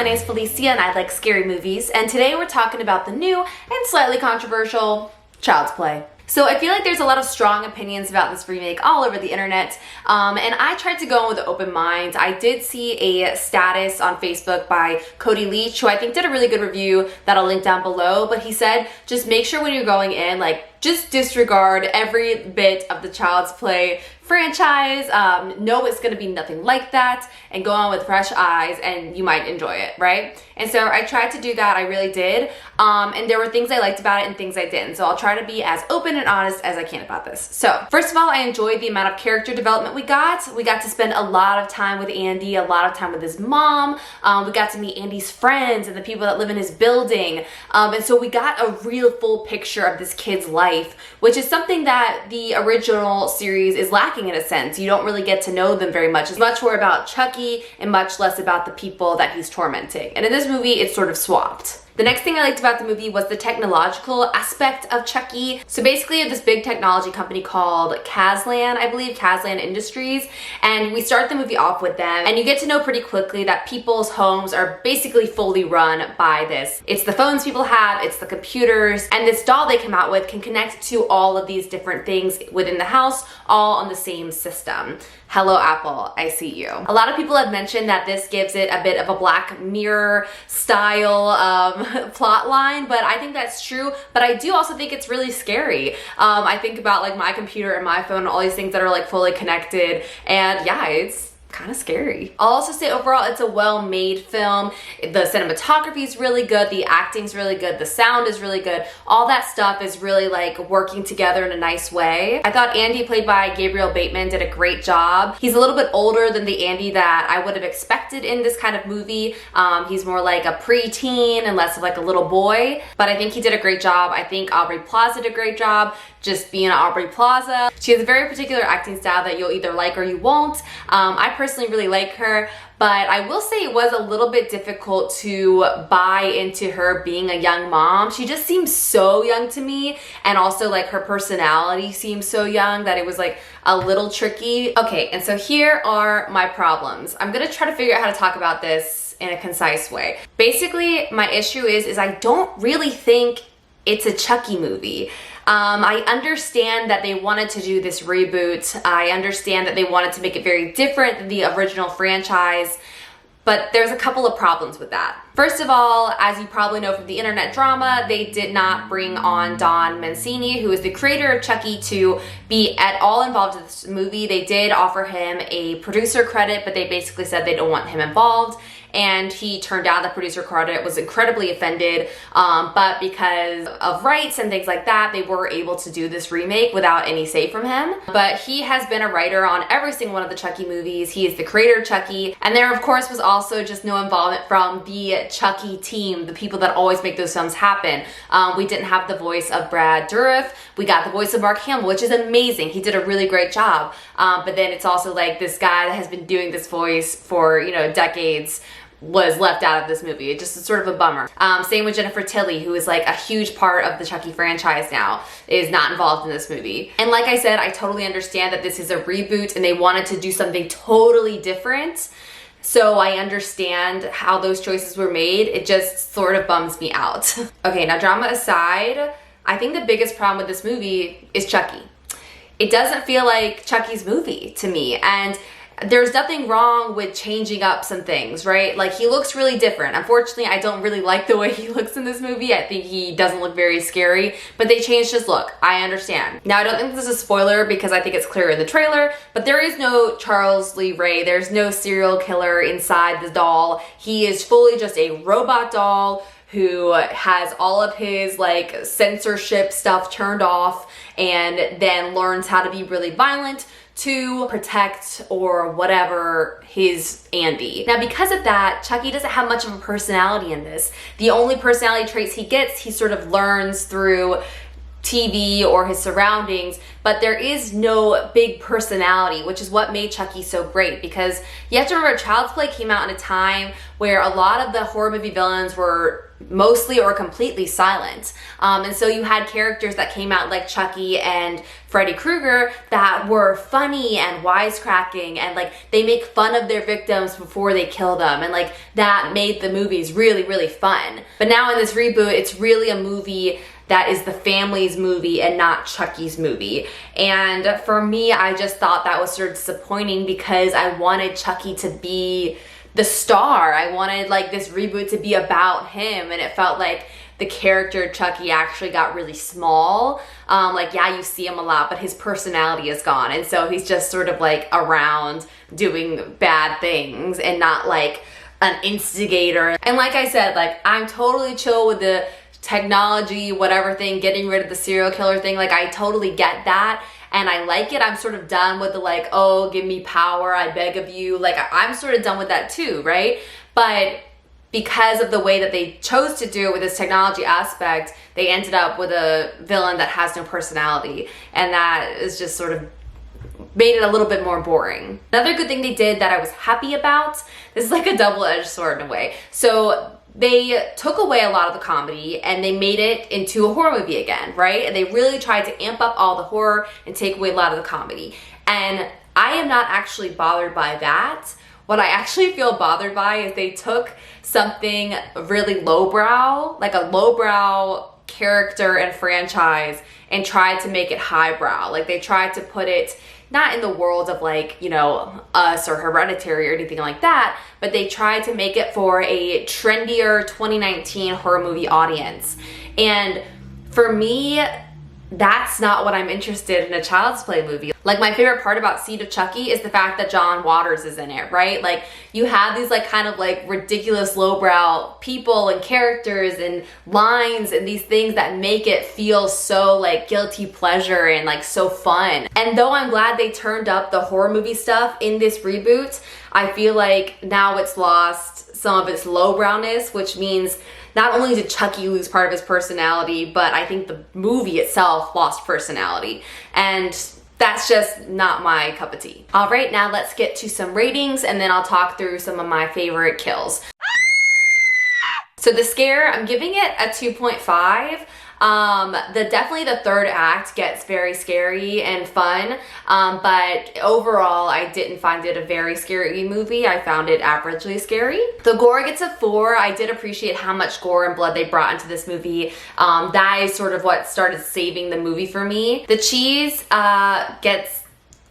my name is Felicia and I like scary movies, and today we're talking about the new and slightly controversial Child's Play. So I feel like there's a lot of strong opinions about this remake all over the internet, and I tried to go in with an open mind. I did see a status on Facebook by Cody Leach, who I think did a really good review that I'll link down below, but he said just make sure when you're going in, like, just disregard every bit of the Child's Play franchise. Know it's gonna be nothing like that, and go on with fresh eyes and you might enjoy it, right? And so I tried to do that, I really did. And there were things I liked about it and things I didn't. So I'll try to be as open and honest as I can about this. So first of all, I enjoyed the amount of character development we got. We got to spend a lot of time with Andy, a lot of time with his mom. We got to meet Andy's friends and the people that live in his building. And so we got a real full picture of this kid's life, which is something that the original series is lacking in a sense. You don't really get to know them very much. It's much more about Chucky and much less about the people that he's tormenting. And in this movie, it's sort of swapped. The next thing I liked about the movie was the technological aspect of Chucky. So basically this big technology company called Kazlan, I believe, Kazlan Industries, and we start the movie off with them, and you get to know pretty quickly that people's homes are basically fully run by this. It's the phones people have, it's the computers, and this doll they come out with can connect to all of these different things within the house, all on the same system. Hello Apple, I see you. A lot of people have mentioned that this gives it a bit of a Black Mirror style plot line, but I think that's true, but I do also think it's really scary. I think about like my computer and my phone and all these things that are like fully connected, and yeah, it's kind of scary. I'll also say overall it's a well-made film. The cinematography is really good, the acting's really good, the sound is really good. All that stuff is really like working together in a nice way. I thought Andy, played by Gabriel Bateman, did a great job. He's a little bit older than the Andy that I would have expected in this kind of movie. He's more like a pre-teen and less of like a little boy, but I think he did a great job. I think Aubrey Plaza did a great job just being Aubrey Plaza. She has a very particular acting style that you'll either like or you won't. I personally really like her, but I will say it was a little bit difficult to buy into her being a young mom. She just seems so young to me, and also like her personality seems so young that it was like a little tricky. Okay, and so here are my problems. I'm gonna try to figure out how to talk about this in a concise way. Basically, my issue is I don't really think it's a Chucky movie. I understand that they wanted to do this reboot. I understand that they wanted to make it very different than the original franchise, but there's a couple of problems with that. First of all, as you probably know from the internet drama, they did not bring on Don Mancini, who is the creator of Chucky, to be at all involved in this movie. They did offer him a producer credit, but they basically said they don't want him involved, and he turned down the producer credit, was incredibly offended, but because of rights and things like that, they were able to do this remake without any say from him. But he has been a writer on every single one of the Chucky movies. He is the creator of Chucky, and there of course was also just no involvement from the Chucky team, the people that always make those films happen. We didn't have the voice of Brad Dourif. We got the voice of Mark Hamill, which is amazing. He did a really great job. But then it's also like this guy that has been doing this voice for, you know, decades was left out of this movie. It just is sort of a bummer. Same with Jennifer Tilly, who is like a huge part of the Chucky franchise now, is not involved in this movie. And like I said, I totally understand that this is a reboot and they wanted to do something totally different. So I understand how those choices were made. It just sort of bums me out. Okay, now drama aside, I think the biggest problem with this movie is Chucky. It doesn't feel like Chucky's movie to me, and there's nothing wrong with changing up some things, right? Like, he looks really different. Unfortunately, I don't really like the way he looks in this movie. I think he doesn't look very scary, but they changed his look. I understand. Now, I don't think this is a spoiler because I think it's clear in the trailer, but there is no Charles Lee Ray. There's no serial killer inside the doll. He is fully just a robot doll who has all of his like censorship stuff turned off and then learns how to be really violent to protect or whatever his Andy. Now, because of that, Chucky doesn't have much of a personality in this. The only personality traits he gets, he sort of learns through TV or his surroundings, but there is no big personality, which is what made Chucky so great, because you have to remember Child's Play came out in a time where a lot of the horror movie villains were mostly or completely silent. And so you had characters that came out like Chucky and Freddy Krueger that were funny and wisecracking, and like they make fun of their victims before they kill them, and like that made the movies really, really fun. But now in this reboot, it's really a movie that is the family's movie and not Chucky's movie. And for me, I just thought that was sort of disappointing because I wanted Chucky to be the star. I wanted like this reboot to be about him, and it felt like the character Chucky actually got really small. Like, yeah, you see him a lot, but his personality is gone. And so he's just sort of like around doing bad things and not like an instigator. And like I said, like I'm totally chill with the technology, whatever thing, getting rid of the serial killer thing. Like I totally get that. And I like it. I'm sort of done with the like, oh, give me power, I beg of you. Like I'm sort of done with that too, right? But because of the way that they chose to do it with this technology aspect, they ended up with a villain that has no personality. And that is just sort of made it a little bit more boring. Another good thing they did that I was happy about, this is like a double-edged sword in a way. So they took away a lot of the comedy and they made it into a horror movie again, right? And they really tried to amp up all the horror and take away a lot of the comedy. And I am not actually bothered by that. What I actually feel bothered by is they took something really lowbrow, like a lowbrow character and franchise, and tried to make it highbrow. Like they tried to put it not in the world of like, you know, Us or Hereditary or anything like that, but they tried to make it for a trendier 2019 horror movie audience. And for me, that's not what I'm interested in a Child's Play movie. Like my favorite part about Seed of Chucky is the fact that John Waters is in it, right? Like you have these like kind of like ridiculous lowbrow people and characters and lines and these things that make it feel so like guilty pleasure and like so fun. And though I'm glad they turned up the horror movie stuff in this reboot, I feel like now it's lost some of its lowbrowness, which means not only did Chucky lose part of his personality, but I think the movie itself lost personality. And that's just not my cup of tea. All right, now let's get to some ratings and then I'll talk through some of my favorite kills. So the scare, I'm giving it a 2.5. Definitely the third act gets very scary and fun, but overall I didn't find it a very scary movie. I found it averagely scary. The gore gets a 4. I did appreciate how much gore and blood they brought into this movie. That is sort of what started saving the movie for me. The cheese gets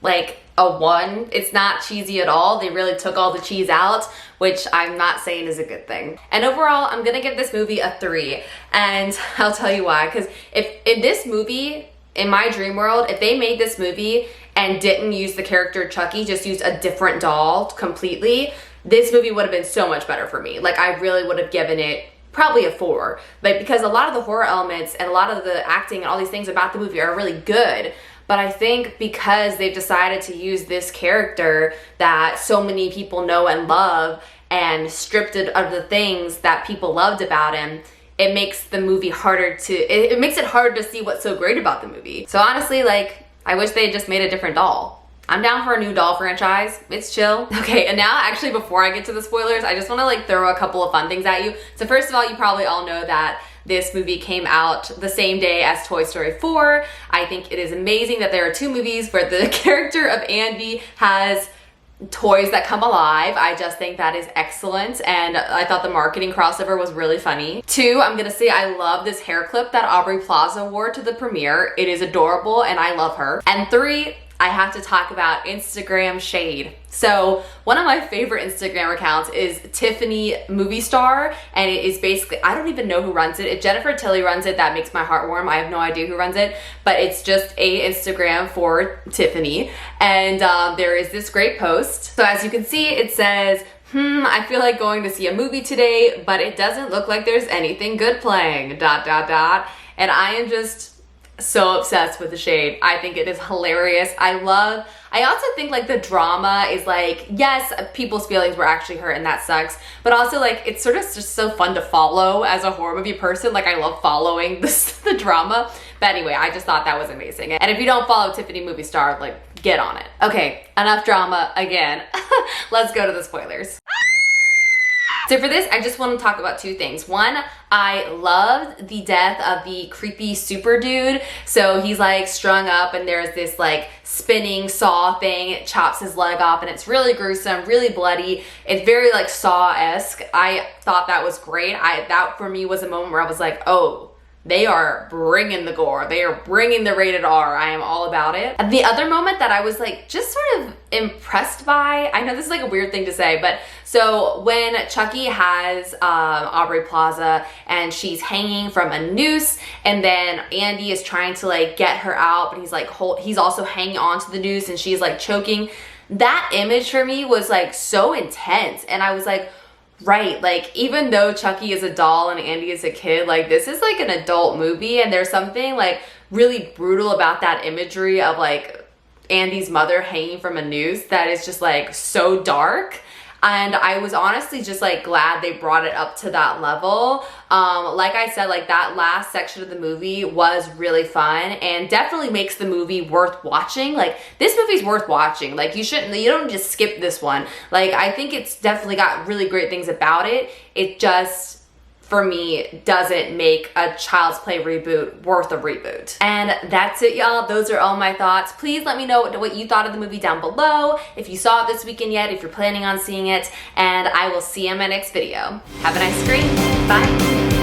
like a 1. It's not cheesy at all. They really took all the cheese out, which I'm not saying is a good thing. And overall, I'm gonna give this movie a 3. And I'll tell you why. Because if in this movie, in my dream world, if they made this movie and didn't use the character Chucky, just used a different doll completely, this movie would have been so much better for me. Like I really would have given it probably a 4. But because a lot of the horror elements and a lot of the acting and all these things about the movie are really good. But I think because they've decided to use this character that so many people know and love and stripped it of the things that people loved about him, it makes the movie harder to, it makes it harder to see what's so great about the movie. So honestly, like, I wish they had just made a different doll. I'm down for a new doll franchise. It's chill. Okay, and now actually before I get to the spoilers, I just wanna like throw a couple of fun things at you. So first of all, you probably all know that this movie came out the same day as Toy Story 4. I think it is amazing that there are 2 movies where the character of Andy has toys that come alive. I just think that is excellent, and I thought the marketing crossover was really funny. 2, I'm gonna say I love this hair clip that Aubrey Plaza wore to the premiere. It is adorable and I love her. And 3, I have to talk about Instagram shade. So one of my favorite Instagram accounts is Tiffnymoviestar, and it is basically, I don't even know who runs it. If Jennifer Tilly runs it, that makes my heart warm. I have no idea who runs it, but it's just a Instagram for Tiffany. And there is this great post. So as you can see, it says, I feel like going to see a movie today, but it doesn't look like there's anything good playing, ... And I am just so obsessed with the shade. I think it is hilarious. I also think like the drama is like, yes, people's feelings were actually hurt and that sucks, but also like it's sort of just so fun to follow as a horror movie person. Like I love following the drama. But anyway, I just thought that was amazing. And if you don't follow Tiffnymoviestar, like get on it. Okay, enough drama again. Let's go to the spoilers. So for this, I just want to talk about two things. One, I loved the death of the creepy super dude. So he's like strung up and there's this like spinning saw thing. It chops his leg off and it's really gruesome, really bloody. It's very like Saw-esque. I thought that was great. That for me was a moment where I was like, oh, they are bringing the gore. They are bringing the rated R. I am all about it. The other moment that I was like just sort of impressed by, I know this is like a weird thing to say, but so when Chucky has Aubrey Plaza and she's hanging from a noose and then Andy is trying to like get her out, but he's like, he's also hanging onto the noose and she's like choking. That image for me was like so intense. And I was like, right, like even though Chucky is a doll and Andy is a kid, like this is like an adult movie and there's something like really brutal about that imagery of like Andy's mother hanging from a noose that is just like so dark. And I was honestly just like glad they brought it up to that level. Like I said, like that last section of the movie was really fun and definitely makes the movie worth watching. Like this movie's worth watching. Like you don't just skip this one. Like I think it's definitely got really great things about it. It just, for me, doesn't make a Child's Play reboot worth a reboot. And that's it, y'all. Those are all my thoughts. Please let me know what you thought of the movie down below, if you saw it this weekend yet, if you're planning on seeing it, and I will see you in my next video. Have a nice screen. Bye.